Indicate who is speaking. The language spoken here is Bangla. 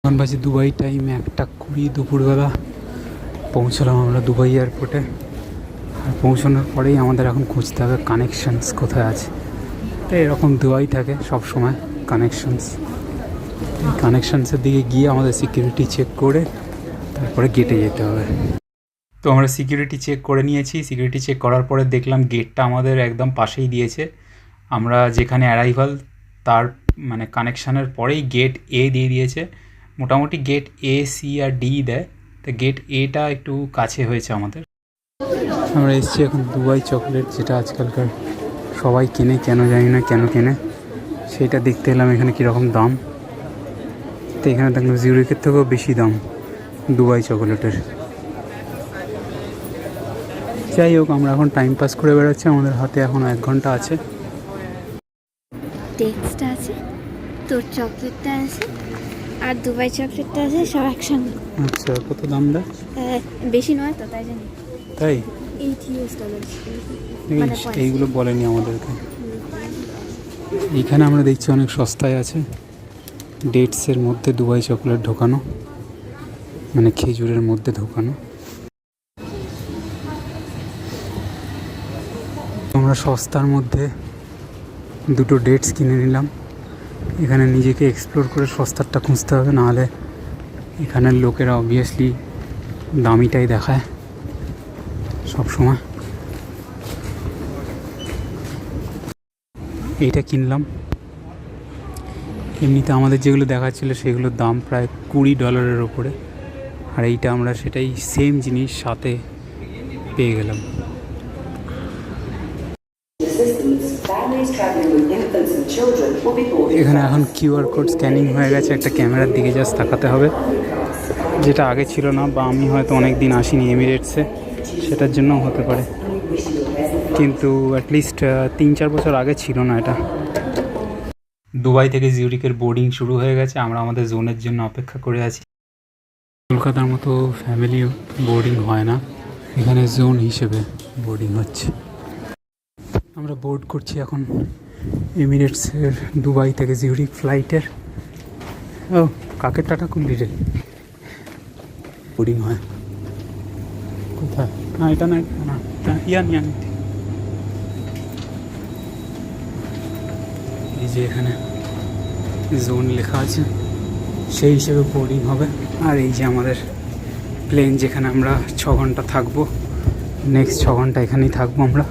Speaker 1: এখন বাজে দুবাই টাইম 1:20 দুপুরবেলা। পৌঁছলাম আমরা দুবাই এয়ারপোর্টে। আর পৌঁছানোর পরেই আমাদের এখন খুঁজতে হবে কানেকশানস কোথায় আছে। তো এরকম দুবাই থাকে সব সময় কানেকশানস। এই কানেকশানসের দিকে গিয়ে আমাদের সিকিউরিটি চেক করে তারপরে গেটে যেতে হবে। তো আমরা সিকিউরিটি চেক করে নিয়েছি। সিকিউরিটি চেক করার পরে দেখলাম গেটটা আমাদের একদম পাশেই দিয়েছে। আমরা যেখানে অ্যারাইভাল তার মানে কানেকশানের পরেই গেট এ দিয়ে দিয়েছে। মোটামুটি গেট এ, সি আর ডি দেয়, তো গেট এটা একটু কাছে হয়েছে আমাদের। আমরা এসেছি এখন দুবাই চকলেট, যেটা আজকালকার সবাই কেনে, কেন জানি না কেন কেনে, সেটা দেখতে এলাম এখানে কীরকম দাম। তো এখানে দেখলাম জিউরিকের থেকেও বেশি দাম দুবাই চকলেটের। যাই হোক, আমরা এখন টাইম পাস করে বেড়াচ্ছি, আমাদের হাতে এখন 1 ঘন্টা আছে।
Speaker 2: টেক্সটটা আছে, তোর চকলেটটা আছে, আর দুবাই চকলেটটা আছে, সব একসঙ্গে।
Speaker 1: আচ্ছা, কত দাম দেয়?
Speaker 2: বেশি নয় তো, তাই জানি।
Speaker 1: তাই
Speaker 2: $80
Speaker 1: এইগুলো বলেনি আমাদেরকে। এইখানে আমরা দেখছি অনেক সস্তায় আছে। ডেটসের মধ্যে দুবাই চকলেট ঢোকানো, মানে খেজুরের মধ্যে ঢোকানো। আমরা সস্তার মধ্যে 2টো ডেটস কিনে নিলাম। এখানে নিজেকে এক্সপ্লোর করে সস্তারটা খুঁজতে হবে, নাহলে এখানের লোকেরা অবভিয়াসলি দামিটাই দেখায় সব সময়। এইটা কিনলাম। এমনিতে আমাদের যেগুলো দেখাচ্ছিল সেগুলোর দাম প্রায় $20 ওপরে, আর এইটা আমরা সেটাই সেম জিনিস সাথে পেয়ে গেলাম। এখানে এখন কিউআর কোড স্ক্যানিং হয়ে গেছে, একটা ক্যামেরার দিকে জাস্ট তাকাতে হবে, যেটা আগে ছিল না, বা আমি হয়তো অনেক দিন আসিনি এমিরেটসে, সেটার জন্যও হতে পারে, কিন্তু অ্যাটলিস্ট 3-4 বছর আগে ছিল না এটা। দুবাই থেকে জিউরিকের বোর্ডিং শুরু হয়ে গেছে, আমরা আমাদের জোনের জন্য অপেক্ষা করে আছি। কলকাতার মতো ফ্যামিলি বোর্ডিং হয় না, এখানে জোন হিসেবে বোর্ডিং হচ্ছে। আমরা বোর্ড করছি এখন এমিরেটসের দুবাই থেকে জিউরিক ফ্লাইটের। ও কাকের টাটা করলি রে, বোর্ডিং হয় কোথায়? না এটা না, না ইয়ান এই যে এখানে জোন লেখা আছে, সেই হিসেবে বোর্ডিং হবে। আর এই যে আমাদের প্লেন, যেখানে আমরা 6 ঘন্টা থাকবো, নেক্সট 6 ঘন্টা এখানেই থাকবো আমরা।